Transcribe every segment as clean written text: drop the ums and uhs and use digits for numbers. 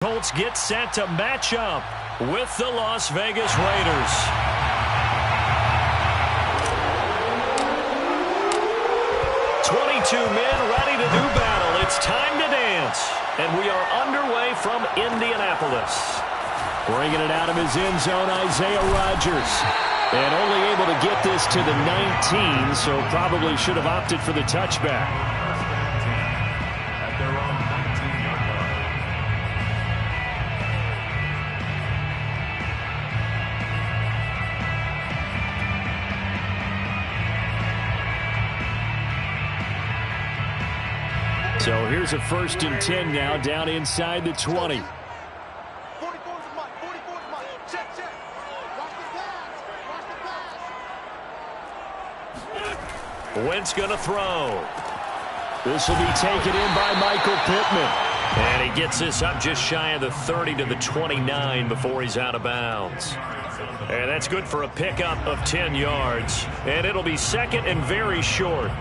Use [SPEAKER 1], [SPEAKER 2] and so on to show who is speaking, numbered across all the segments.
[SPEAKER 1] Colts get set to match up with the Las Vegas Raiders. "22 men ready to do battle. It's time to dance." And we are underway from Indianapolis. Bringing it out of his end zone, Isaiah Rodgers. And only able to get this to the 19, so probably should have opted for the touchback. So here's a 1st and 10 now, down inside the 20. Wentz going to throw. This will be taken in by Michael Pittman. And he gets this up just shy of the 30 to the 29 before he's out of bounds. And that's good for a pickup of 10 yards. And it'll be 2nd and very short.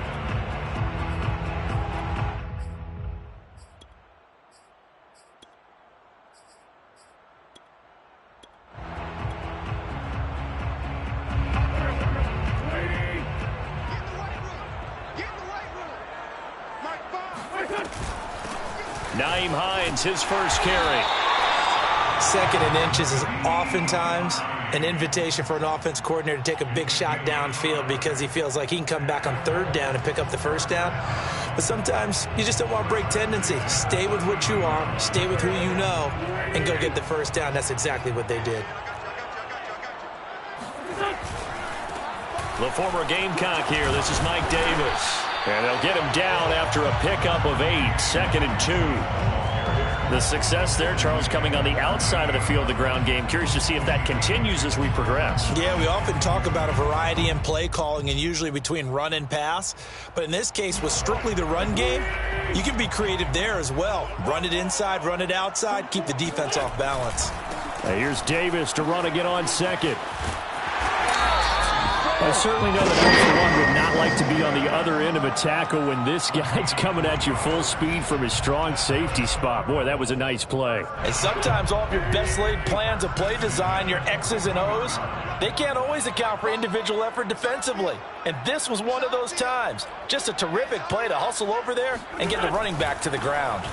[SPEAKER 1] Nyheim Hines, his first carry.
[SPEAKER 2] 2nd and inches is oftentimes an invitation for an offense coordinator to take a big shot downfield because he feels like he can come back on 3rd down and pick up the 1st down. But sometimes you just don't want to break tendency. Stay with what you are, stay with who you know, and go get the 1st down. That's exactly what they did.
[SPEAKER 1] The former Gamecock here. This is Mike Davis. And they'll get him down after a pickup of 8, 2nd and 2. The success there, Charles, coming on the outside of the field, the ground game. Curious to see if that continues as we progress.
[SPEAKER 2] Yeah, we often talk about a variety in play calling and usually between run and pass. But in this case, with strictly the run game, you can be creative there as well. Run it inside, run it outside, keep the defense off balance.
[SPEAKER 1] Here's Davis to run again on 2nd. I certainly know that I, for one, would not like to be on the other end of a tackle when this guy's coming at you full speed from his strong safety spot. Boy, that was a nice play.
[SPEAKER 2] And sometimes all of your best laid plans of play design, your X's and O's, they can't always account for individual effort defensively. And this was one of those times. Just a terrific play to hustle over there and get the running back to the ground.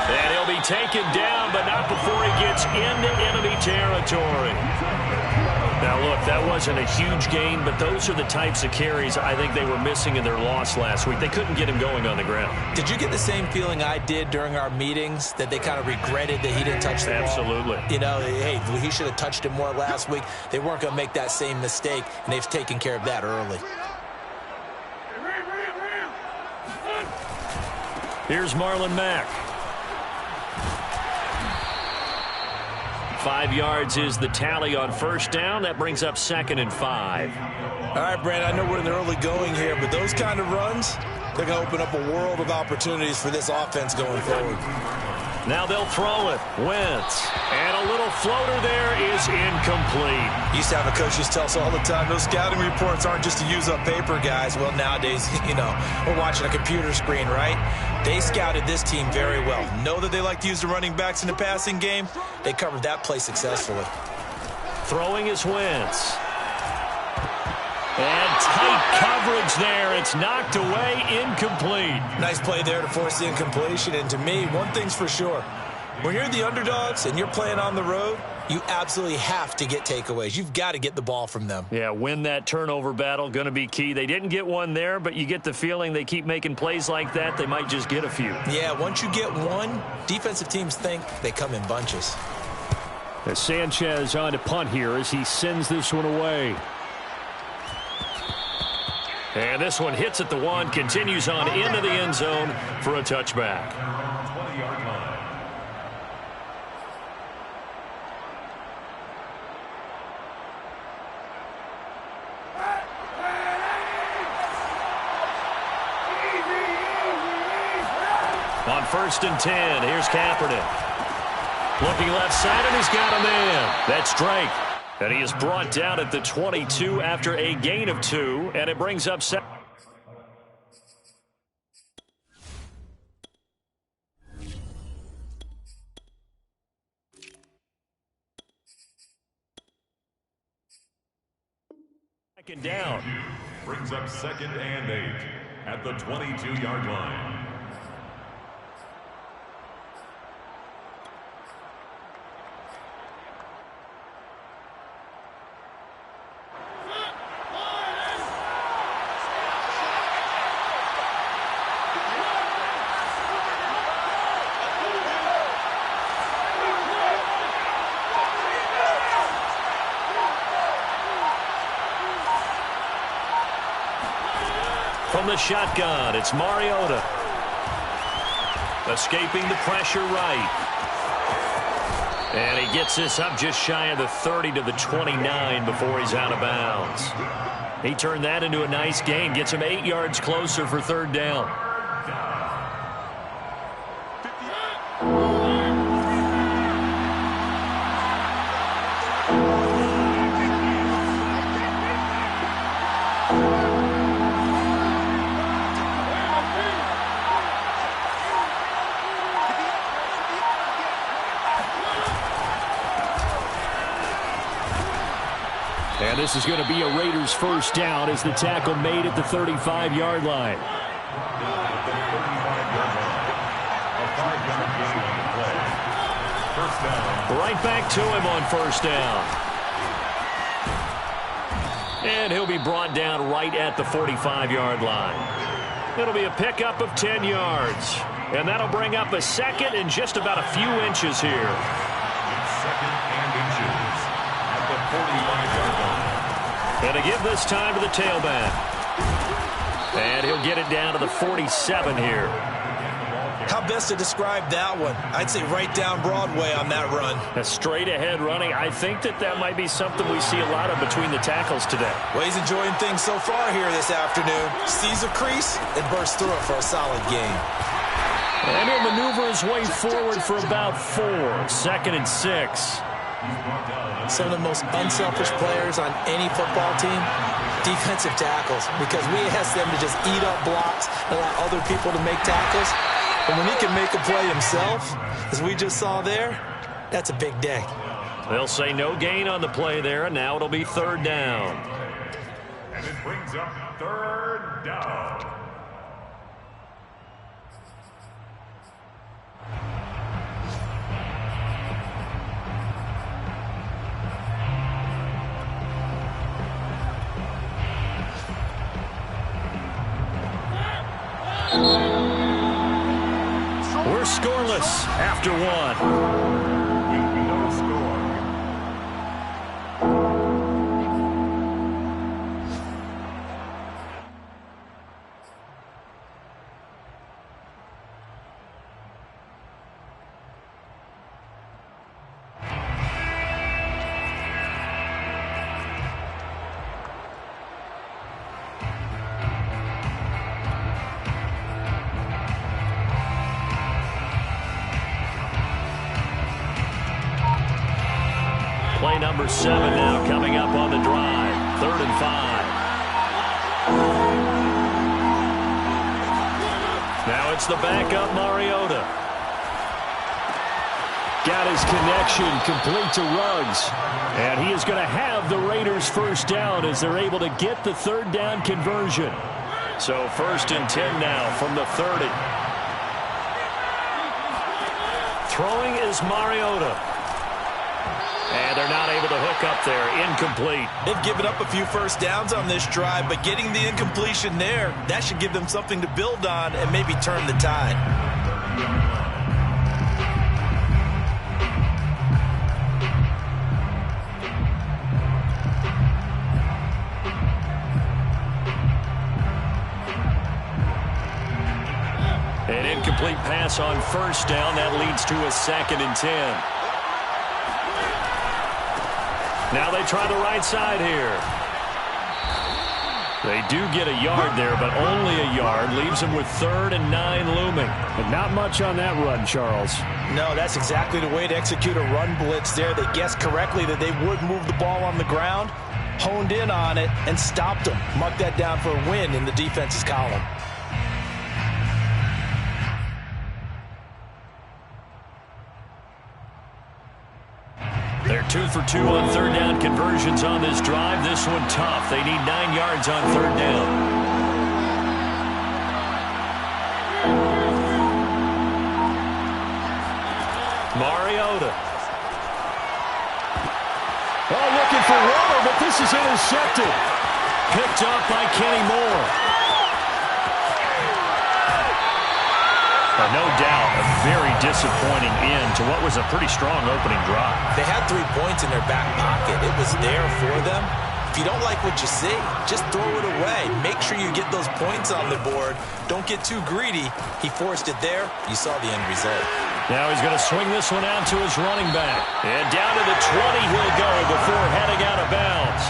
[SPEAKER 1] And he'll be taken down, but not before he gets into enemy territory. Now, look, that wasn't a huge gain, but those are the types of carries I think they were missing in their loss last week. They couldn't get him going on the ground.
[SPEAKER 2] Did you get the same feeling I did during our meetings, that they kind of regretted that he didn't touch the ball?
[SPEAKER 1] Absolutely.
[SPEAKER 2] You know, hey, he should have touched it more last week. They weren't going to make that same mistake, and they've taken care of that early.
[SPEAKER 1] Here's Marlon Mack. 5 yards is the tally on 1st down. That brings up 2nd and 5.
[SPEAKER 2] All right, Brandon, I know we're in the early going here, but those kind of runs, they're going to open up a world of opportunities for this offense going forward.
[SPEAKER 1] Now they'll throw it. Wentz. And a little floater there is incomplete.
[SPEAKER 2] Used to have a coach used to tell us all the time, those scouting reports aren't just to use up paper, guys. Well, nowadays, you know, we're watching a computer screen, right? They scouted this team very well. Know that they like to use the running backs in the passing game. They covered that play successfully.
[SPEAKER 1] Throwing is Wentz. And tight coverage there. It's knocked away, incomplete.
[SPEAKER 2] Nice play there to force the incompletion. And to me, one thing's for sure. When you're the underdogs and you're playing on the road, you absolutely have to get takeaways. You've got to get the ball from them.
[SPEAKER 1] Yeah, win that turnover battle, going to be key. They didn't get one there, but you get the feeling they keep making plays like that, they might just get a few.
[SPEAKER 2] Yeah, once you get one, defensive teams think they come in bunches.
[SPEAKER 1] As Sanchez on to punt here as he sends this one away. And this one hits at the 1, continues on into the end zone for a touchback. On 1st and 10, here's Kaepernick. Looking left side, and he's got a man. That's Drake. And he is brought down at the 22 after a gain of 2, and it brings up 7. Second down.
[SPEAKER 3] Brings up 2nd and 8 at the 22-yard line.
[SPEAKER 1] From the shotgun, it's Mariota. Escaping the pressure right. And he gets this up just shy of the 30 to the 29 before he's out of bounds. He turned that into a nice gain. Gets him 8 yards closer for 3rd down. And this is going to be a Raiders 1st down as the tackle made at the 35-yard line. Right back to him on 1st down. And he'll be brought down right at the 45-yard line. It'll be a pickup of 10 yards. And that'll bring up a 2nd and just about a few inches here.
[SPEAKER 3] 2nd and inches at the 45-yard line.
[SPEAKER 1] And to give this time to the tailback. And he'll get it down to the 47 here.
[SPEAKER 2] How best to describe that one? I'd say right down Broadway on that run.
[SPEAKER 1] A straight ahead running. I think that might be something we see a lot of between the tackles today.
[SPEAKER 2] Well, he's enjoying things so far here this afternoon. Sees a crease and bursts through it for a solid gain.
[SPEAKER 1] And he'll maneuver his way forward for about 4. 2nd and 6.
[SPEAKER 2] Some of the most unselfish players on any football team, defensive tackles, because we ask them to just eat up blocks and allow other people to make tackles. And when he can make a play himself, as we just saw there, that's a big day.
[SPEAKER 1] They'll say no gain on the play there, and now it'll be 3rd down.
[SPEAKER 3] And it brings up 3rd down.
[SPEAKER 1] We're scoreless after 1.
[SPEAKER 3] No score.
[SPEAKER 1] Play number 7 now coming up on the drive. 3rd and 5. Now it's the backup Mariota. Got his connection complete to Ruggs. And he is going to have the Raiders 1st down as they're able to get the 3rd down conversion. So 1st and 10 now from the 30. Throwing is Mariota. And they're not able to hook up there. Incomplete.
[SPEAKER 2] They've given up a few 1st downs on this drive, but getting the incompletion there, that should give them something to build on and maybe turn the tide.
[SPEAKER 1] An incomplete pass on 1st down. That leads to a 2nd and 10. Now they try the right side here. They do get a yard there, but only a yard. Leaves them with 3rd and 9 looming. But not much on that run, Charles.
[SPEAKER 2] No, that's exactly the way to execute a run blitz there. They guessed correctly that they would move the ball on the ground, honed in on it, and stopped them. Mark that down for a win in the defense's column.
[SPEAKER 1] They're They're 2 for 2 on third down conversions on this drive. This one tough. They need 9 yards on third down. Mariota. Oh, looking for Waller, but this is intercepted. Picked off by Kenny Moore. No doubt, a very disappointing end to what was a pretty strong opening drive.
[SPEAKER 2] They had 3 points in their back pocket. It was there for them. If you don't like what you see, just throw it away. Make sure you get those points on the board. Don't get too greedy. He forced it there. You saw the end result.
[SPEAKER 1] Now he's going to swing this one out to his running back. And down to the 20 he'll go before heading out of bounds.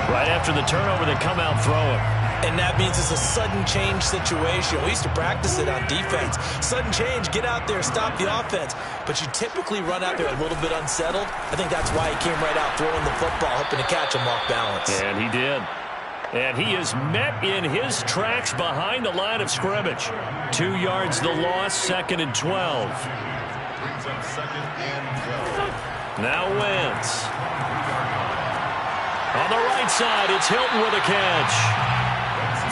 [SPEAKER 1] Right after the turnover, they come out throwing.
[SPEAKER 2] And that means it's a sudden change situation. We used to practice it on defense. Sudden change, get out there, stop the offense. But you typically run out there a little bit unsettled. I think that's why he came right out throwing the football, hoping to catch him off balance.
[SPEAKER 1] And he did. And he is met in his tracks behind the line of scrimmage. 2 yards the loss, 2nd and 12.
[SPEAKER 3] Brings up 2nd and 12.
[SPEAKER 1] Now Wentz. On the right side, it's Hilton with a catch.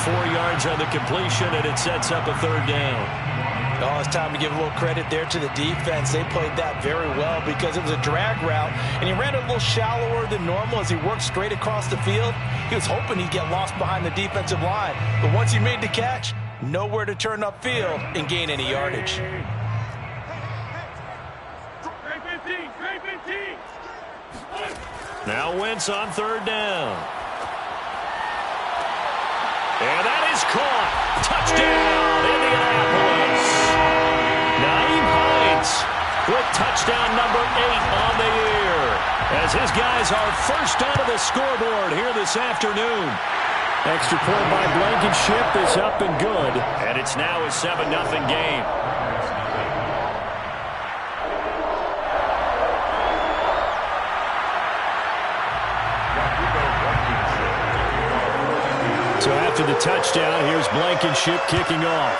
[SPEAKER 1] 4 yards on the completion, and it sets up a third down.
[SPEAKER 2] Oh, it's time to give a little credit there to the defense. They played that very well because it was a drag route, and he ran it a little shallower than normal as he worked straight across the field. He was hoping he'd get lost behind the defensive line, but once he made the catch, nowhere to turn upfield and gain any yardage.
[SPEAKER 1] Now Wentz on third down. And that is caught. Touchdown, Indianapolis. Nyheim Hines with touchdown number 8 on the year, as his guys are first onto the scoreboard here this afternoon. Extra point by Blankenship is up and good, and it's now a 7-0 game. So after the touchdown, here's Blankenship kicking off.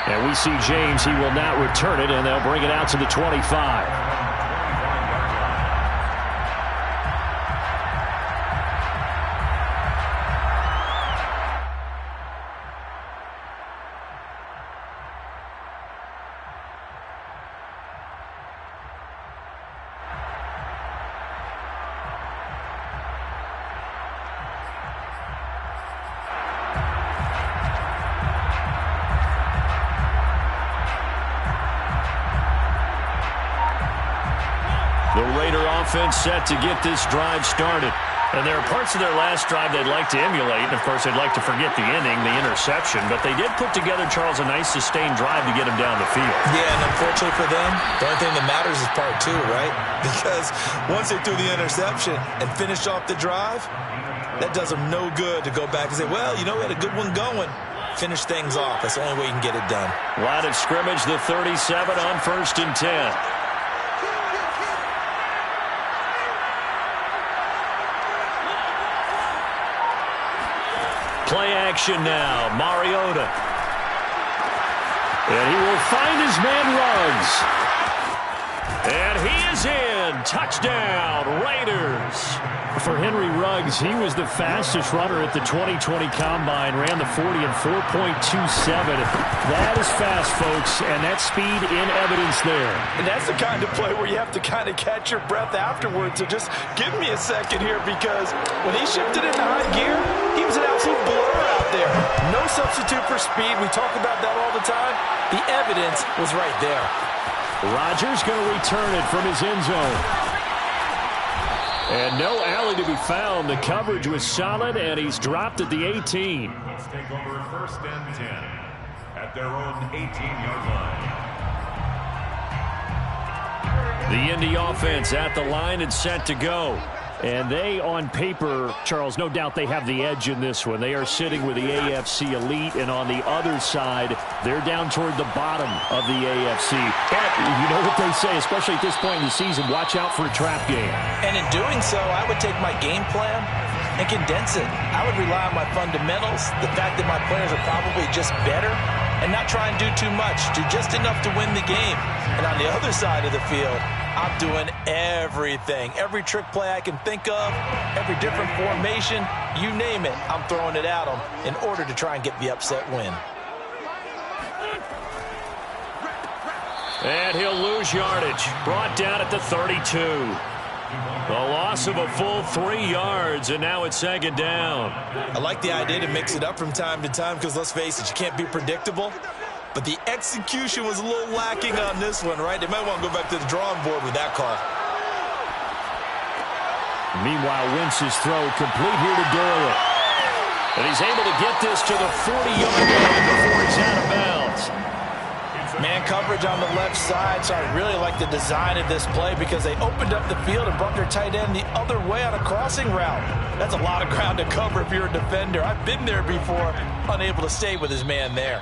[SPEAKER 1] And we see James. He will not return it, and they'll bring it out to the 25. The Raider offense set to get this drive started. And there are parts of their last drive they'd like to emulate. And, of course, they'd like to forget the inning, the interception. But they did put together, Charles, a nice sustained drive to get him down the field.
[SPEAKER 2] Yeah, and unfortunately for them, the only thing that matters is part 2, right? Because once they threw the interception and finished off the drive, that does them no good to go back and say, well, you know, we had a good one going. Finish things off. That's the only way you can get it done.
[SPEAKER 1] Line of scrimmage, the 37 on 1st and 10. Play action now. Mariota. And he will find his man Ruggs. And he is in. Touchdown, Raiders. For Henry Ruggs, he was the fastest runner at the 2020 Combine. Ran the 40 in 4.27. That is fast, folks, and that speed in evidence there.
[SPEAKER 2] And that's the kind of play where you have to kind of catch your breath afterwards. So just give me a second here, because when he shifted into high gear, he was an absolute blur out there. No substitute for speed. We talk about that all the time. The evidence was right there.
[SPEAKER 1] Rodgers going to return it from his end zone. And no alley to be found. The coverage was solid, and he's dropped at the 18.
[SPEAKER 3] Let's take over 1st and 10 at their own 18-yard line.
[SPEAKER 1] The Indy offense at the line and set to go. And they, on paper, Charles, no doubt they have the edge in this one. They are sitting with the AFC elite, and on the other side, they're down toward the bottom of the AFC. But you know what they say, especially at this point in the season, watch out for a trap game.
[SPEAKER 2] And in doing so, I would take my game plan and condense it. I would rely on my fundamentals, the fact that my players are probably just better, and not try and do too much. Do just enough to win the game. And on the other side of the field, I'm doing everything. Every trick play I can think of, every different formation, you name it, I'm throwing it at them in order to try and get the upset win.
[SPEAKER 1] And he'll lose yardage. Brought down at the 32. A loss of a full 3 yards, and now it's second down.
[SPEAKER 2] I like the idea to mix it up from time to time because, let's face it, you can't be predictable. But the execution was a little lacking on this one, right? They might want to go back to the drawing board with that call.
[SPEAKER 1] Meanwhile, Wentz's throw complete here to Doyle. And he's able to get this to the 40-yard line before he's out of bounds.
[SPEAKER 2] Man coverage on the left side, so I really like the design of this play because they opened up the field and brought their tight end the other way on a crossing route. That's a lot of ground to cover if you're a defender. I've been there before, unable to stay with his man there.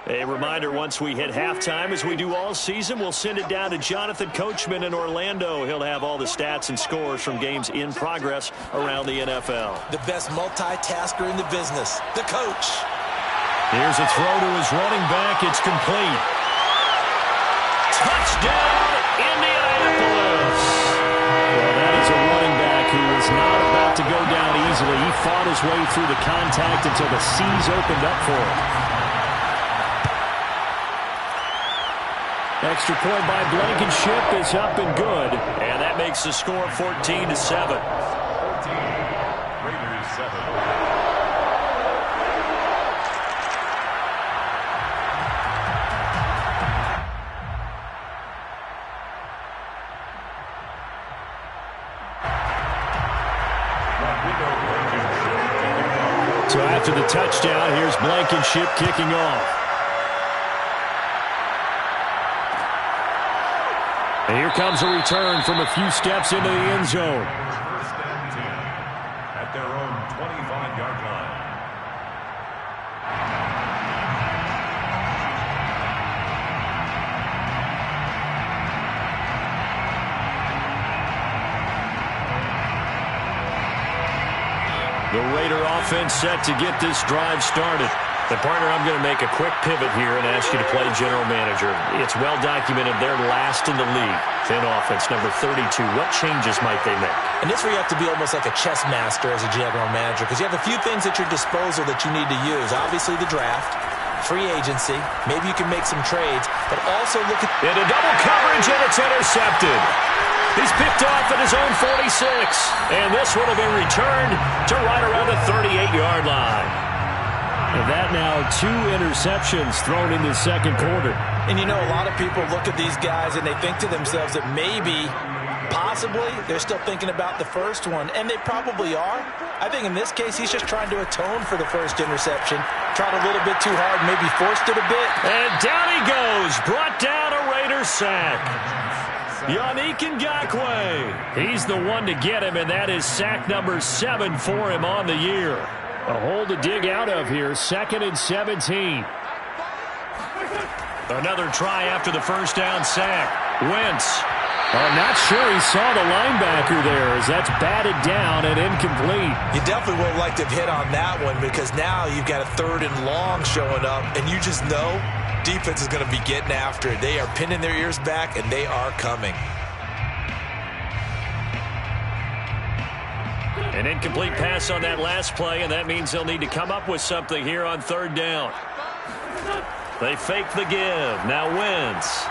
[SPEAKER 1] A reminder, once we hit halftime, as we do all season, we'll send it down to Jonathan Coachman in Orlando. He'll have all the stats and scores from games in progress around the NFL.
[SPEAKER 2] The best multitasker in the business, the coach.
[SPEAKER 1] Here's a throw to his running back. It's complete. Touchdown, Indianapolis. Well, that is a running back who is not about to go down easily. He fought his way through the contact until the seas opened up for him. Extra point by Blankenship is up and good, and that makes the score 14-7.
[SPEAKER 3] 14, Raiders 7.
[SPEAKER 1] So after the touchdown, here's Blankenship kicking off. And here comes a return from a few steps into the end zone.
[SPEAKER 3] First and 10 at their own 25-yard line.
[SPEAKER 1] The Raider offense set to get this drive started. The partner, I'm going to make a quick pivot here and ask you to play general manager. It's well documented they're last in the league in offense, number 32. What changes might they make?
[SPEAKER 2] And this where you have to be almost like a chess master as a general manager because you have a few things at your disposal that you need to use. Obviously the draft, free agency, maybe you can make some trades, but also look at...
[SPEAKER 1] Into double coverage, and it's intercepted. He's picked off at his own 46, and this one will be returned to right around the 38-yard line. And that now 2 interceptions thrown in the second quarter.
[SPEAKER 2] And you know, a lot of people look at these guys and they think to themselves that maybe, possibly, they're still thinking about the first one, and they probably are. I think in this case, he's just trying to atone for the first interception. Tried a little bit too hard, maybe forced it a bit.
[SPEAKER 1] And down he goes, brought down a Raider sack. Yannick Ngakoue. He's the one to get him, and that is sack number 7 for him on the year. A hole to dig out of here, 2nd and 17. Another try after the first down sack. Wentz. I'm not sure he saw the linebacker there as that's batted down and incomplete.
[SPEAKER 2] You definitely would like to have hit on that one because now you've got a 3rd and long showing up, and you just know defense is going to be getting after it. They are pinning their ears back, and they are coming.
[SPEAKER 1] An incomplete pass on that last play, and that means they'll need to come up with something here on 3rd down. They fake the give. Now Wentz.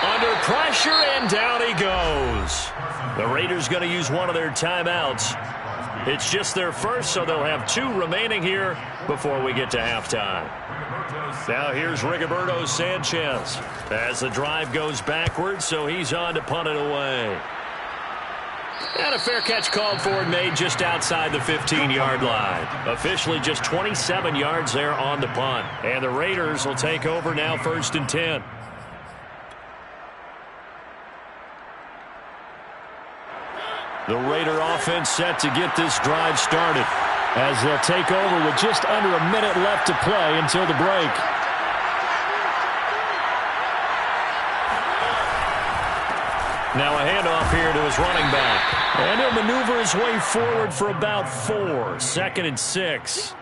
[SPEAKER 1] Under pressure, and down he goes. The Raiders going to use one of their timeouts. It's just their first, so they'll have 2 remaining here before we get to halftime. Now here's Rigoberto Sanchez as the drive goes backwards, so he's on to punt it away. And a fair catch called for and made just outside the 15-yard line. Officially just 27 yards there on the punt. And the Raiders will take over now 1st and 10. The Raider offense set to get this drive started as they'll take over with just under a minute left to play until the break. Now a handoff here to his running back. And he'll maneuver his way forward for about 4. 2nd and 6.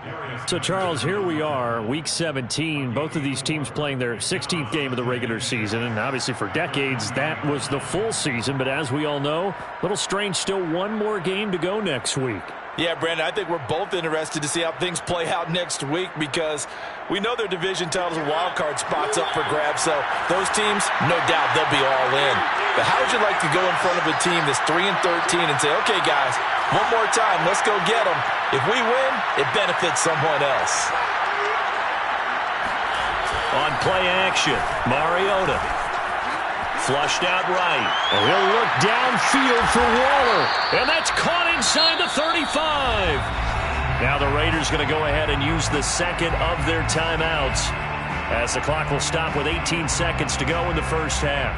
[SPEAKER 1] So, Charles, here we are, Week 17. Both of these teams playing their 16th game of the regular season. And obviously for decades, that was the full season. But as we all know, a little strange, still one more game to go next week.
[SPEAKER 2] Yeah, Brandon, I think we're both interested to see how things play out next week because we know their division titles and wild card spots up for grabs. So those teams, no doubt, they'll be all in. But how would you like to go in front of a team that's 3-13 and say, okay, guys, one more time, let's go get them. If we win, it benefits someone else.
[SPEAKER 1] On play action, Mariota. Flushed out right. And he'll look downfield for Waller. And that's caught inside the 35. Now the Raiders going to go ahead and use the second of their timeouts as the clock will stop with 18 seconds to go in the first half.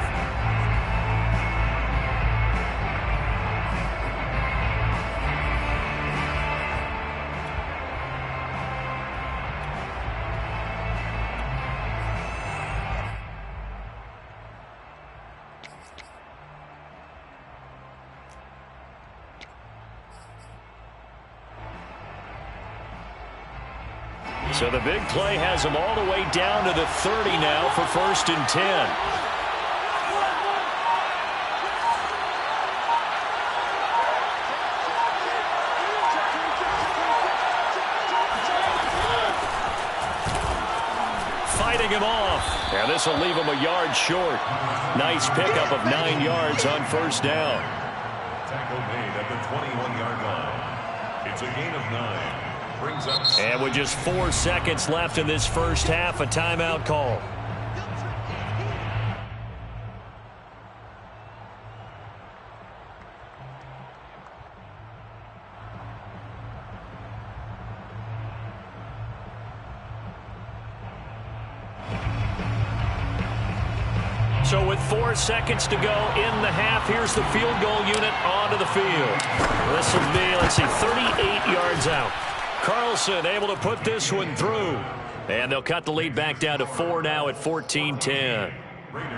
[SPEAKER 1] So the big play has them all the way down to the 30 now for 1st and 10. Fighting him off. And this will leave him a yard short. Nice pickup of 9 yards on 1st down.
[SPEAKER 3] Tackle made at the 21-yard line. It's a gain of 9.
[SPEAKER 1] And with just 4 seconds left in this first half, a timeout call. So with 4 seconds to go in the half, here's the field goal unit onto the field. This will be, let's see, 38 yards out. Carlson able to put this one through. And they'll cut the lead back down to 4 now at 14-10.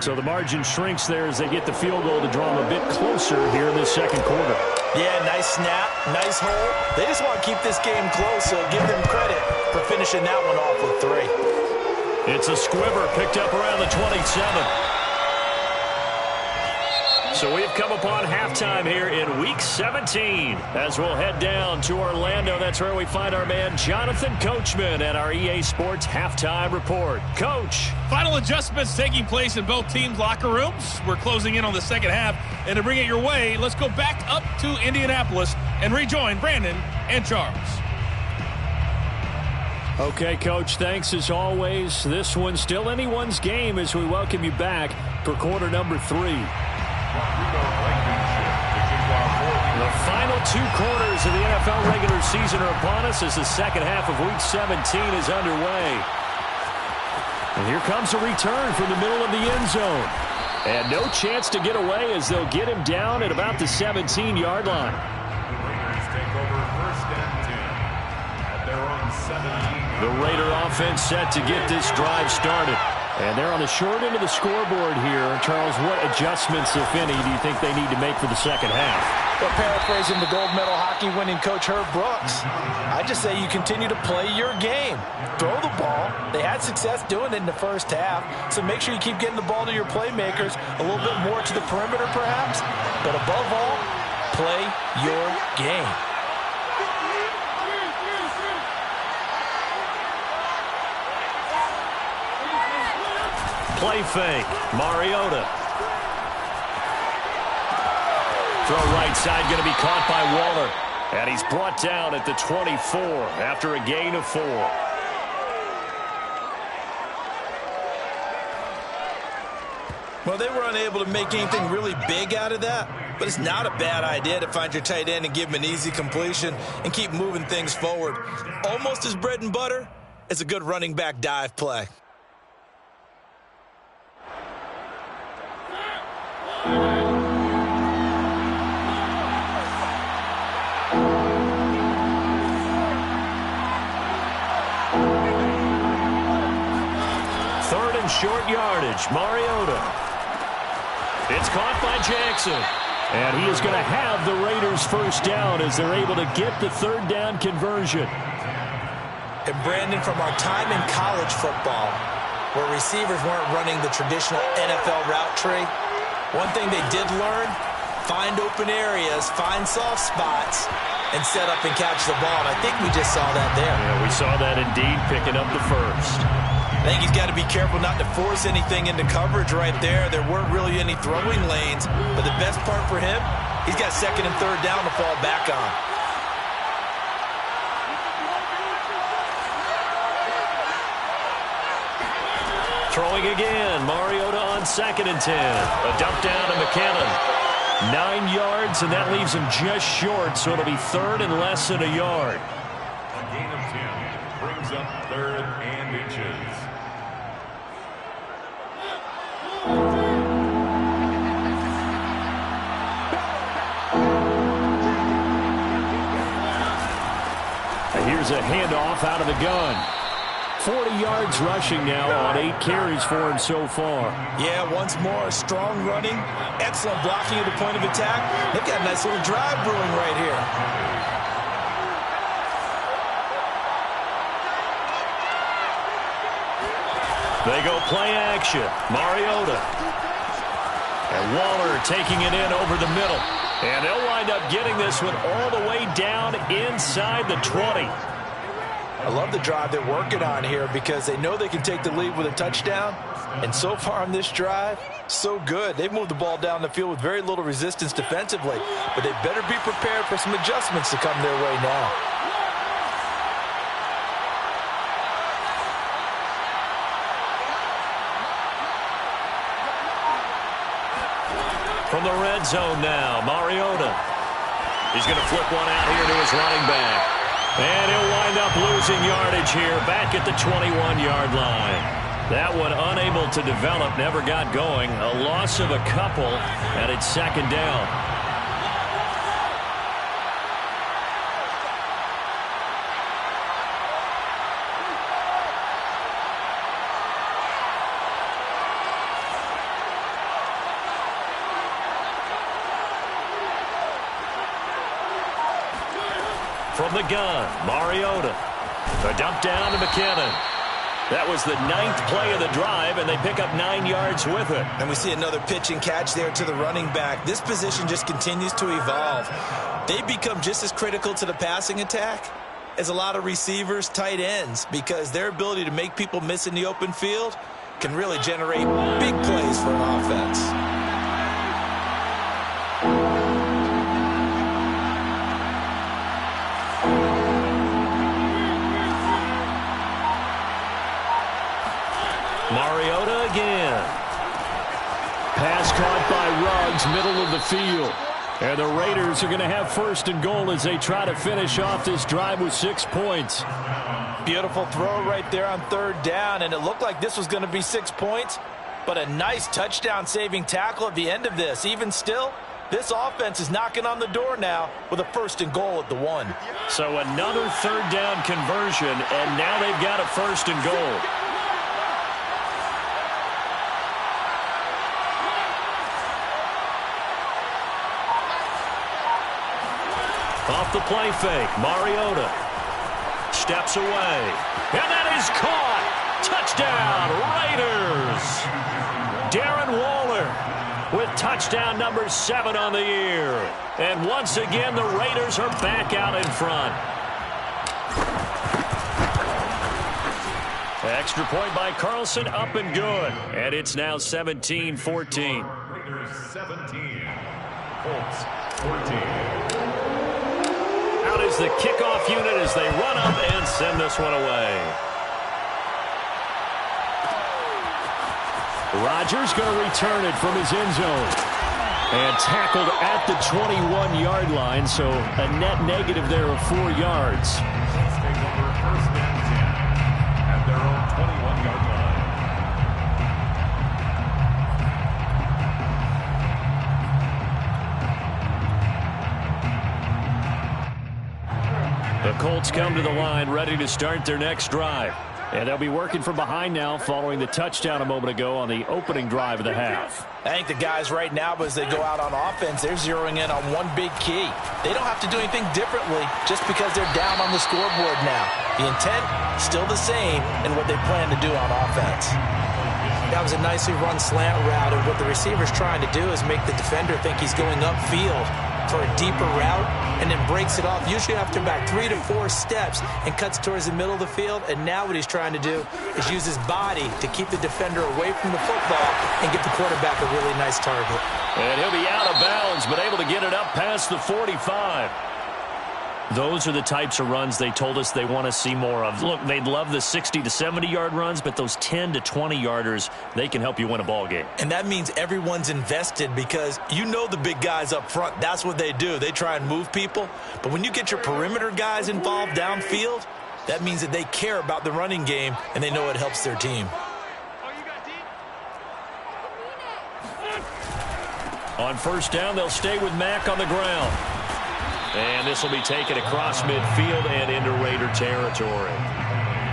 [SPEAKER 1] So the margin shrinks there as they get the field goal to draw them a bit closer here in this second quarter.
[SPEAKER 2] Yeah, nice snap, nice hole. They just want to keep this game close, so give them credit for finishing that one off with 3.
[SPEAKER 1] It's a squibber picked up around the 27. So we've come upon halftime here in Week 17 as we'll head down to Orlando. That's where we find our man Jonathan Coachman at our EA Sports Halftime Report. Coach.
[SPEAKER 4] Final adjustments taking place in both teams' locker rooms. We're closing in on the second half. And to bring it your way, let's go back up to Indianapolis and rejoin Brandon and Charles.
[SPEAKER 1] Okay, Coach, thanks as always. This one's still anyone's game as we welcome you back for quarter number 3. The final 2 quarters of the NFL regular season are upon us as the second half of Week 17 is underway. And here comes a return from the middle of the end zone. And no chance to get away as they'll get him down at about the 17-yard line.
[SPEAKER 3] The Raiders take over 1st and 10 at their own 17.
[SPEAKER 1] The Raider offense set to get this drive started. And they're on the short end of the scoreboard here. Charles, what adjustments, if any, do you think they need to make for the second half?
[SPEAKER 2] Well, paraphrasing the gold medal hockey winning coach Herb Brooks, I just say you continue to play your game. Throw the ball. They had success doing it in the first half, so make sure you keep getting the ball to your playmakers, a little bit more to the perimeter perhaps, but above all, play your game.
[SPEAKER 1] Play fake. Mariota. Throw right side going to be caught by Waller. And he's brought down at the 24 after a gain of 4.
[SPEAKER 2] Well, they were unable to make anything really big out of that, but it's not a bad idea to find your tight end and give him an easy completion and keep moving things forward. Almost as bread and butter as a good running back dive play.
[SPEAKER 1] short yardage. Mariota. It's caught by Jackson. And he is going to have the Raiders first down as they're able to get the third down conversion.
[SPEAKER 2] And Brandon, from our time in college football, where receivers weren't running the traditional NFL route tree, one thing they did learn, find open areas, find soft spots, and set up and catch the ball. And I think we just saw that there.
[SPEAKER 1] Yeah, we saw that indeed, picking up the first.
[SPEAKER 2] I think he's got to be careful not to force anything into coverage right there. There weren't really any throwing lanes, but the best part for him, he's got second and third down to fall back on.
[SPEAKER 1] Throwing again, Mariota on 2nd and 10. A dump down to McKinnon. 9 yards, and that leaves him just short, so it'll be third and less than a yard.
[SPEAKER 3] A gain of 10 brings up 3rd and inches.
[SPEAKER 1] Here's a handoff out of the gun. 40 yards rushing now on 8 carries for him so far.
[SPEAKER 2] Yeah, once more, strong running, excellent blocking at the point of attack. They've got a nice little drive brewing right here.
[SPEAKER 1] They go play action. Mariota. And Waller taking it in over the middle. And they'll wind up getting this one all the way down inside the 20.
[SPEAKER 2] I love the drive they're working on here because they know they can take the lead with a touchdown. And so far on this drive, so good. They've moved the ball down the field with very little resistance defensively. But they better be prepared for some adjustments to come their way now.
[SPEAKER 1] From the red zone now, Mariota. He's going to flip one out here to his running back. And he'll wind up losing yardage here back at the 21-yard line. That one unable to develop, never got going. A loss of a couple, and it's 2nd down. From the gun, Mariota. A dump down to McKinnon. That was the 9th play of the drive, and they pick up 9 yards with it.
[SPEAKER 2] And we see another pitch and catch there to the running back. This position just continues to evolve. They become just as critical to the passing attack as a lot of receivers, tight ends, because their ability to make people miss in the open field can really generate big plays for an offense.
[SPEAKER 1] Mariota again. Pass caught by Ruggs, middle of the field. And the Raiders are going to have 1st and goal as they try to finish off this drive with 6 points.
[SPEAKER 2] Beautiful throw right there on 3rd down, and it looked like this was going to be 6 points, but a nice touchdown-saving tackle at the end of this. Even still, this offense is knocking on the door now with a 1st and goal at the 1.
[SPEAKER 1] So another 3rd down conversion, and now they've got a 1st and goal. Off the play fake, Mariota steps away, and that is caught. Touchdown, Raiders. Darren Waller with touchdown number 7 on the year. And once again, the Raiders are back out in front. Extra point by Carlson, up and good. And it's now 17-14.
[SPEAKER 3] Raiders 17, Colts 14.
[SPEAKER 1] Out is the kickoff unit as they run up and send this one away. Rodgers going to return it from his end zone. And tackled at the 21-yard line, so a net negative there of 4 yards.
[SPEAKER 3] Colts take over 1st and 10 at their own 21-yard line.
[SPEAKER 1] The Colts come to the line ready to start their next drive. And they'll be working from behind now following the touchdown a moment ago on the opening drive of the half.
[SPEAKER 2] I think the guys right now, as they go out on offense, they're zeroing in on one big key. They don't have to do anything differently just because they're down on the scoreboard now. The intent, still the same in what they plan to do on offense. That was a nicely run slant route, and what the receiver's trying to do is make the defender think he's going upfield for a deeper route, and then breaks it off, usually after about 3 to 4 steps, and cuts towards the middle of the field. And now what he's trying to do is use his body to keep the defender away from the football and get the quarterback a really nice target.
[SPEAKER 1] And he'll be out of bounds, but able to get it up past the 45. Those are the types of runs they told us they want to see more of. Look, they'd love the 60 to 70-yard runs, but those 10 to 20-yarders, they can help you win a ball game.
[SPEAKER 2] And that means everyone's invested, because you know the big guys up front, that's what they do. They try and move people. But when you get your perimeter guys involved downfield, that means that they care about the running game, and they know it helps their team.
[SPEAKER 1] On first down, they'll stay with Mack on the ground. And this will be taken across midfield and into Raider territory.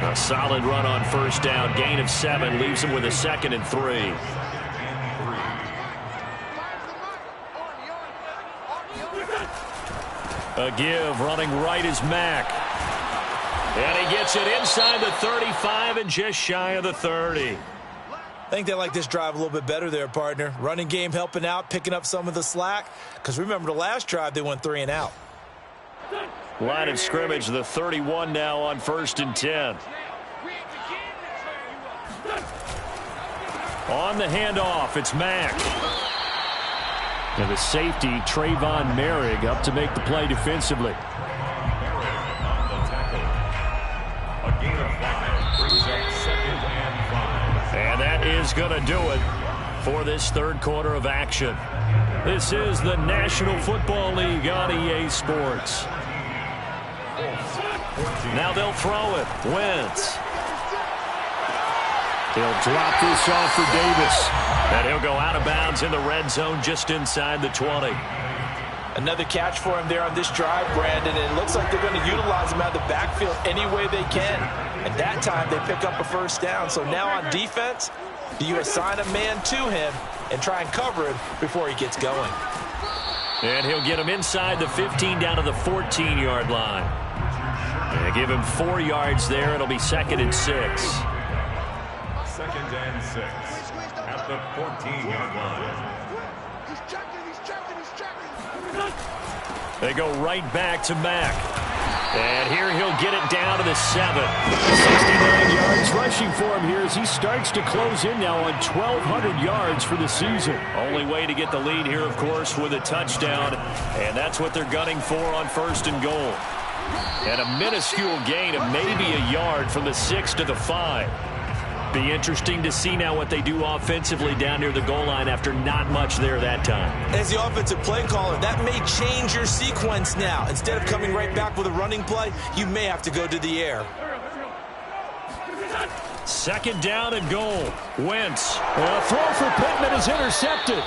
[SPEAKER 1] A solid run on first down. Gain of 7 leaves them with a 2nd and 3. A give running right is Mack. And he gets it inside the 35 and just shy of the 30.
[SPEAKER 2] I think they like this drive a little bit better there, partner. Running game helping out, picking up some of the slack. Because remember, the last drive they went 3 and out.
[SPEAKER 1] Line of scrimmage, the 31 now on 1st and 10. On the handoff, it's Mack. And the safety, Trayvon Merrick, up to make the play defensively. And that is going to do it for this third quarter of action. This is the National Football League on EA Sports. Now they'll throw it. Wentz. He'll drop this off for Davis. And he'll go out of bounds in the red zone just inside the 20.
[SPEAKER 2] Another catch for him there on this drive, Brandon. And it looks like they're going to utilize him out of the backfield any way they can. And that time they pick up a first down. So now on defense, do you assign a man to him and try and cover him before he gets going?
[SPEAKER 1] And he'll get him inside the 15 down to the 14-yard line. And give him 4 yards there. It'll be 2nd and 6.
[SPEAKER 3] 2nd and 6 at the 14-yard line.
[SPEAKER 1] They go right back to Mack. And here he'll get it down to the 7. 69 yards rushing for him here as he starts to close in now on 1,200 yards for the season. Only way to get the lead here, of course, with a touchdown. And that's what they're gunning for on 1st and goal. And a minuscule gain of maybe a yard from the 6 to the 5. Be interesting to see now what they do offensively down near the goal line after not much there that time. As the offensive play caller, that may change your sequence now. Instead of coming right back with a running play, you may have to go to the air. 2nd down and goal. Wentz. A throw for Pittman is intercepted.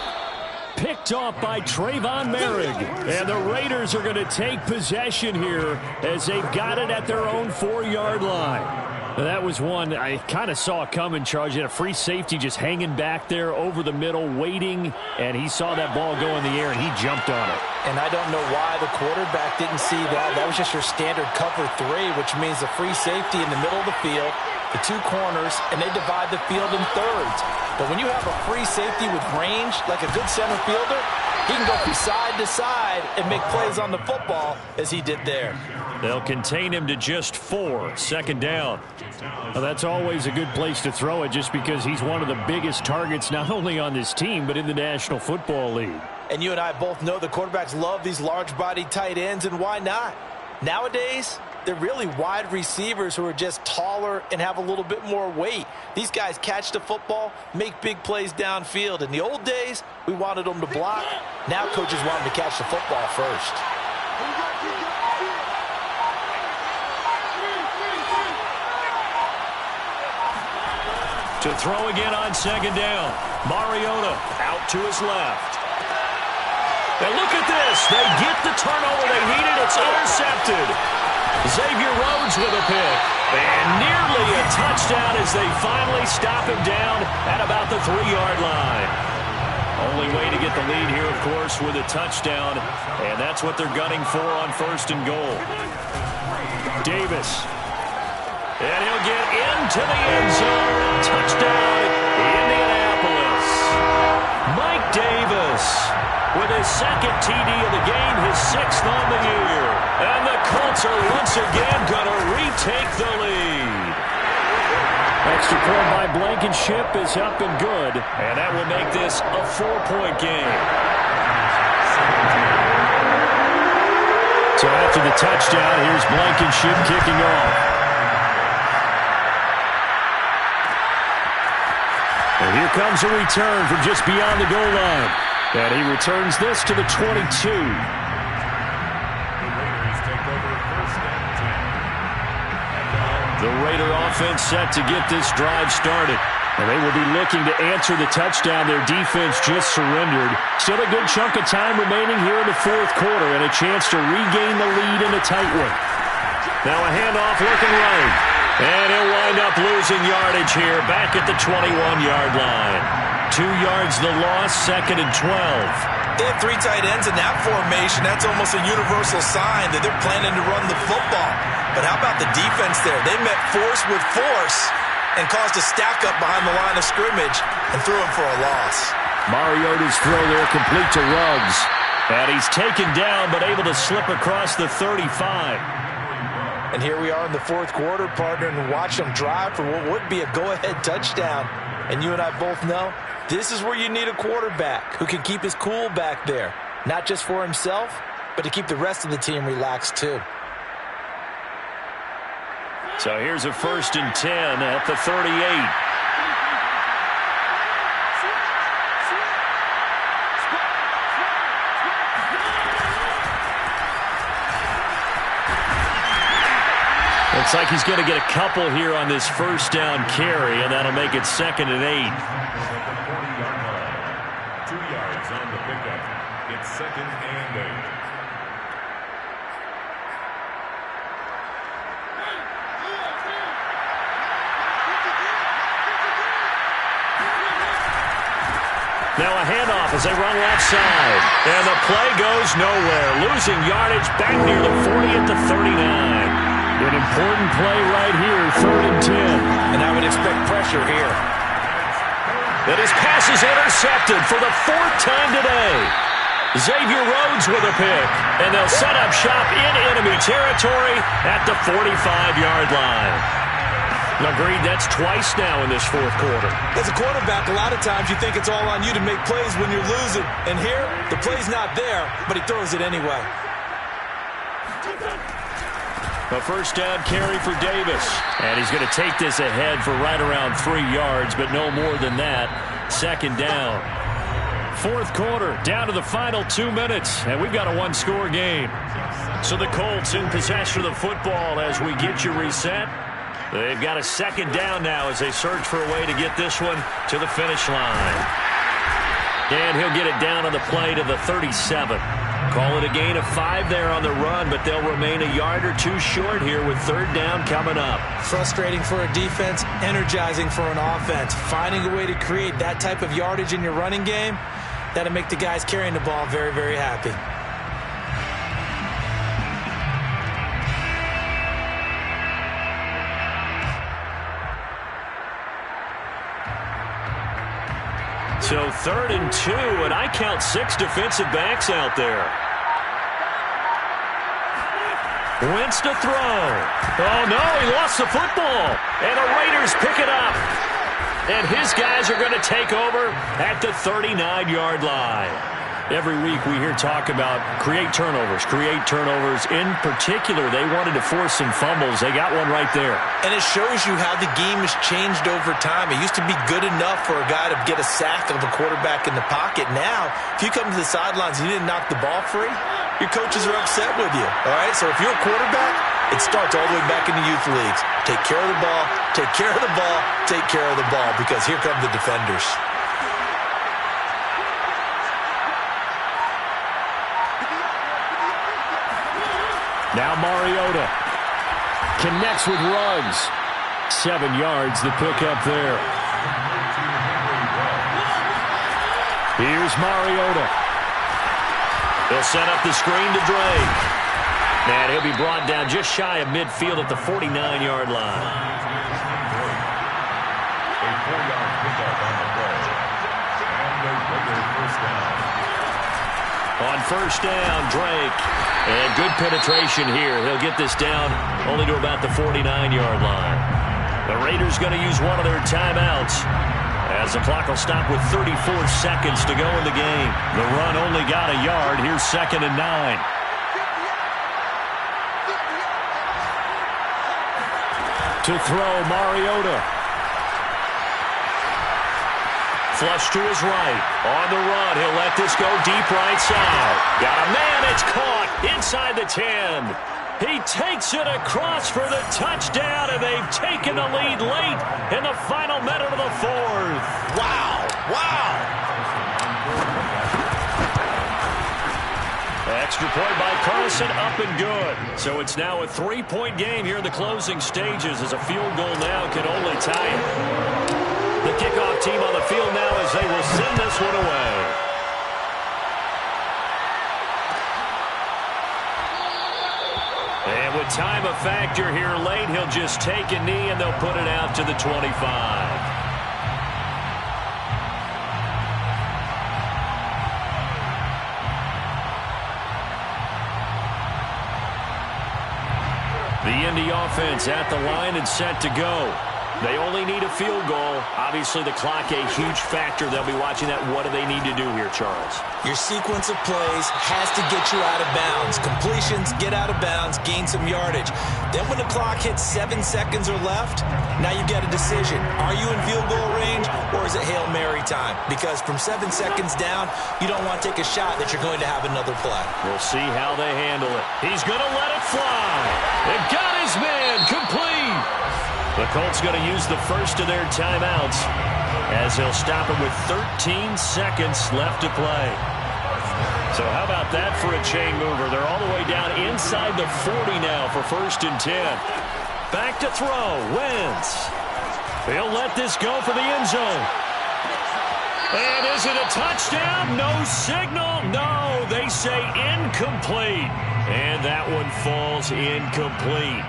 [SPEAKER 1] Picked off by Trayvon Merrick. And the Raiders are going to take possession here as they've got it at their own 4-yard line. That was one I kind of saw coming, Charge. Had a free safety just hanging back there over the middle, waiting, and he saw that ball go in the air, and he jumped on it. And I don't know why the quarterback didn't see that. That was just your standard cover 3, which means the free safety in the middle of the field, the 2 corners, and they divide the field in thirds. But when you have a free safety with range, like a good center fielder, he can go from side to side and make plays on the football as he did there. They'll contain him to just 4. 2nd down. Well, that's always a good place to throw it just because he's one of the biggest targets not only on this team but in the National Football League. And you and I both know the quarterbacks love these large-bodied tight ends, and why not? Nowadays, they're really wide receivers who are just taller and have a little bit more weight. These guys catch the football, make big plays downfield. In the old days, we wanted them to block. Now coaches want them to catch the football first. To throw again on 2nd down. Mariota out to his left. And look at this. They get the turnover they needed. It's intercepted. Xavier Rhodes with a pick. And nearly a a touchdown as they finally stop him down at about the 3-yard line. Only way to get the lead here, of course, with a touchdown, and that's what they're gunning for on 1st and goal. Davis. And he'll get into the end zone. Touchdown, Indianapolis. Mike Davis with his 2nd TD of the game, his 6th on the year. And the Colts are once again going to retake the lead. Extra point by Blankenship is up and good, and that will make this a 4-point game. So after the touchdown, here's Blankenship kicking off. And here comes a return from just beyond the goal line. And he returns this to the 22. The Raider offense set to get this drive started. And they will be looking to answer the touchdown their defense just surrendered. Still a good chunk of time remaining here in the 4th quarter and a chance to regain the lead in a tight one. Now a handoff looking right. And he'll wind up losing yardage here back at the 21-yard line. 2 yards the loss, 2nd and 12.
[SPEAKER 2] They have 3 tight ends in that formation. That's almost a universal sign that they're planning to run the football. But how about the defense there? They met force with force and caused a stack up behind the line of scrimmage and threw him for a loss.
[SPEAKER 1] Mariota's throw there complete to Ruggs. And he's taken down but able to slip across the 35.
[SPEAKER 2] And here we are in the 4th quarter, partner, and watch them drive for what would be a go-ahead touchdown. And you and I both know this is where you need a quarterback who can keep his cool back there. Not just for himself, but to keep the rest of the team relaxed too.
[SPEAKER 1] So here's a 1st and 10 at the 38. Looks like he's going to get a couple here on this 1st down carry, and that'll make it 2nd and 8.
[SPEAKER 3] 2 yards on the pickup. It's 2nd and 8.
[SPEAKER 1] Now a handoff as they run left side. And the play goes nowhere. Losing yardage back near the 40 at the 39. An important play right here, 3rd and 10.
[SPEAKER 2] And I would expect pressure here.
[SPEAKER 1] And his pass is intercepted for the 4th time today. Xavier Rhodes with a pick. And they'll set up shop in enemy territory at the 45-yard line. Agreed, that's twice now in this 4th quarter.
[SPEAKER 2] As a quarterback, a lot of times you think it's all on you to make plays when you're losing. And here, the play's not there, but he throws it anyway.
[SPEAKER 1] A 1st down carry for Davis. And he's going to take this ahead for right around 3 yards, but no more than that. 2nd down. 4th quarter, down to the final 2 minutes, and we've got a 1-score game. So the Colts in possession of the football as we get you reset. They've got a 2nd down now as they search for a way to get this one to the finish line. And he'll get it down on the play to the 37. Call it a gain of 5 there on the run, but they'll remain a yard or 2 short here with 3rd down coming up.
[SPEAKER 2] Frustrating for a defense, energizing for an offense. Finding a way to create that type of yardage in your running game, that'll make the guys carrying the ball very, very happy.
[SPEAKER 1] So 3rd and 2, and I count 6 defensive backs out there. Wentz to throw. Oh, no, he lost the football. And the Raiders pick it up. And his guys are going to take over at the 39-yard line. Every week we hear talk about create turnovers. In particular, they wanted to force some fumbles. They got one right there.
[SPEAKER 2] And it shows you how the game has changed over time. It used to be good enough for a guy to get a sack of a quarterback in the pocket. Now, if you come to the sidelines and you didn't knock the ball free, your coaches are upset with you. All right? So if you're a quarterback, it starts all the way back in the youth leagues. Take care of the ball, take care of the ball, take care of the ball, because here come the defenders. Now Mariota connects with Ruggs.
[SPEAKER 1] 7 yards the pickup there. Here's Mariota. He'll set up the screen to Drake. And he'll be brought down just shy of midfield at the 49-yard line.
[SPEAKER 3] A 4-yard pickup on the play. And a regular first down.
[SPEAKER 1] On first down, Drake. And good penetration here. He'll get this down only to about the 49-yard line. The Raiders going to use one of their timeouts, as the clock will stop with 34 seconds to go in the game. The run only got a yard. Here's 2nd and 9. To throw, Mariota. Flush to his right. On the run, he'll let this go deep right side. Got a man, it's caught inside the 10. He takes it across for the touchdown, and they've taken the lead late in the final minute of the 4th.
[SPEAKER 2] Wow. Wow.
[SPEAKER 1] Extra point by Carson, up and good. So it's now a 3-point game here in the closing stages, as a field goal now can only tie it. The kickoff team on the field now as they will send this one away. And with time a factor here late, he'll just take a knee and they'll put it out to the 25. The Indy offense at the line and set to go. They only need a field goal. Obviously, the clock a huge factor. They'll be watching that. What do they need to do here, Charles?
[SPEAKER 2] Your sequence of plays has to get you out of bounds. Completions, get out of bounds, gain some yardage. Then when the clock hits 7 seconds or left, now you get a decision. Are you in field goal range, or is it Hail Mary time? Because from 7 seconds down, you don't want to take a shot that you're going to have another play.
[SPEAKER 1] We'll see how they handle it. He's going to let it fly. It got his man complete. The Colts going to use the first of their timeouts, as they'll stop it with 13 seconds left to play. So how about that for a chain mover? They're all the way down inside the 40 now for 1st and 10. Back to throw. Wentz. He'll let this go for the end zone. And is it a touchdown? No signal. No, they say incomplete. And that one falls incomplete.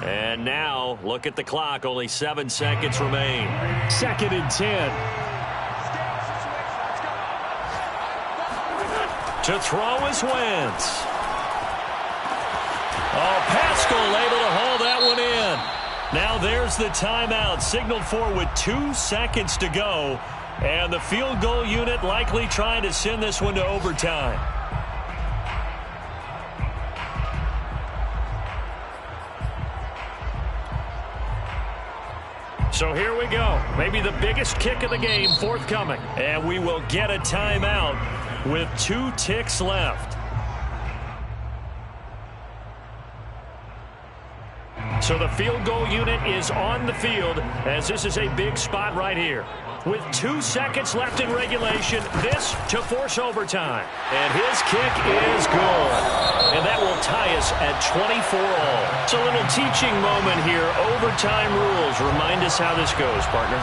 [SPEAKER 1] And now, look at the clock. Only 7 seconds remain. 2nd and 10. To throw is Wentz. Oh, Pascal able to haul that one in. Now there's the timeout, signaled for with 2 seconds to go. And the field goal unit likely trying to send this one to overtime. So here we go. Maybe the biggest kick of the game forthcoming. And we will get a timeout with 2 ticks left. So the field goal unit is on the field, as this is a big spot right here. With 2 seconds left in regulation, this to force overtime. And his kick is good. And that will tie us at 24 all. It's a little teaching moment here. Overtime rules. Remind us how this goes, partner.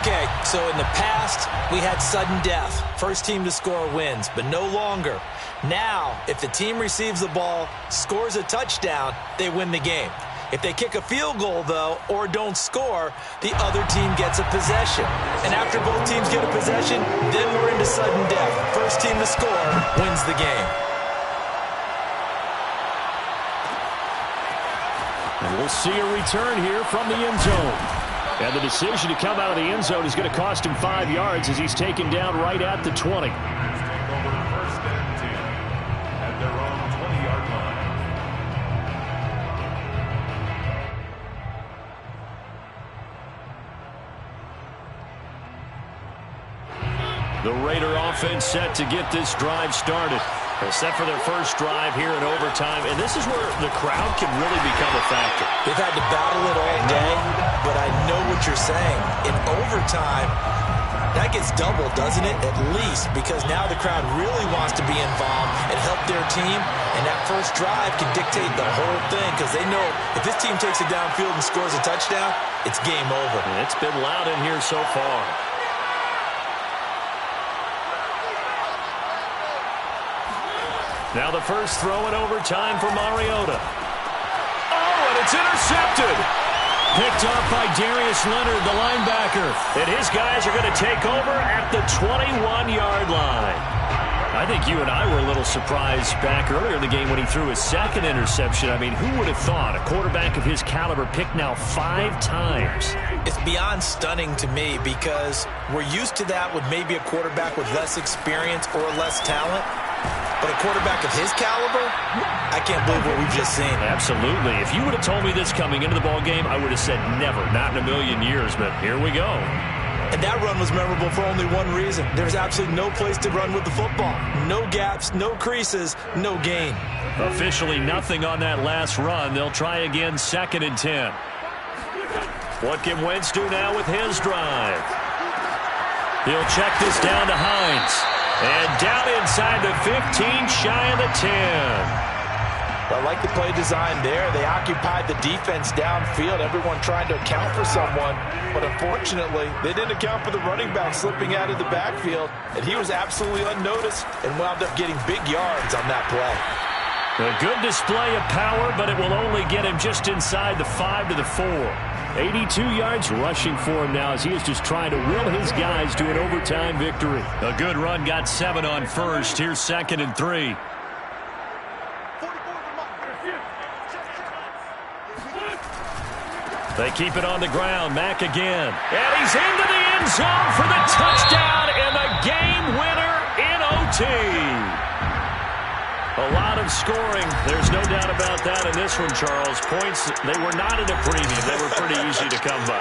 [SPEAKER 2] Okay, so in the past, we had sudden death. First team to score wins, but no longer. Now, if the team receives the ball, scores a touchdown, they win the game. If they kick a field goal, though, or don't score, the other team gets a possession. And after both teams get a possession, then we're into sudden death. First team to score wins the game.
[SPEAKER 1] And we'll see a return here from the end zone. And the decision to come out of the end zone is going to cost him 5 yards, as he's taken down right at the 20.
[SPEAKER 3] Take over 1st and 10 at their own 20-yard line.
[SPEAKER 1] The Raider offense set to get this drive started. They're set for their first drive here in overtime, and this is where the crowd can really become a factor.
[SPEAKER 2] They've had to battle it all day, but I know what you're saying. In overtime, That gets doubled, doesn't it? At least, because now the crowd really wants to be involved and help their team, and that first drive can dictate the whole thing because they know if this team takes it downfield and scores a touchdown, it's game over.
[SPEAKER 1] And it's been loud in here so far. Now the first throw in overtime for Mariota. Oh, and it's intercepted. Picked up by Darius Leonard, the linebacker. And his guys are going to take over at the 21-yard line. I think you and I were a little surprised back earlier in the game when he threw his second interception. I mean, who would have thought a quarterback of his caliber picked now 5 times?
[SPEAKER 2] It's beyond stunning to me because we're used to that with maybe a quarterback with less experience or less talent. But a quarterback of his caliber, I can't believe what we've just seen.
[SPEAKER 1] Absolutely. If you would have told me this coming into the ball game, I would have said never, not in a million years. But here we go.
[SPEAKER 2] And that run was memorable for only one reason. There's absolutely no place to run with the football. No gaps, no creases, no gain.
[SPEAKER 1] Officially nothing on that last run. They'll try again, 2nd and 10. What can Wentz do now with his drive? He'll check this down to Hines. And down inside the 15, shy of the 10.
[SPEAKER 2] I like the play design there. They occupied the defense downfield, everyone trying to account for someone. But unfortunately, they didn't account for the running back slipping out of the backfield. And he was absolutely unnoticed and wound up getting big yards on that play.
[SPEAKER 1] A good display of power, but it will only get him just inside the 5 to the 4. 82 yards rushing for him now as he is just trying to will his guys to an overtime victory. A good run got 7 on first. Here's 2nd and 3. They keep it on the ground. Mack again. And he's into the end zone for the touchdown and the game winner in OT. A lot of scoring. There's no doubt about that in this one, Charles. Points, they were not at a premium. They were pretty easy to come by.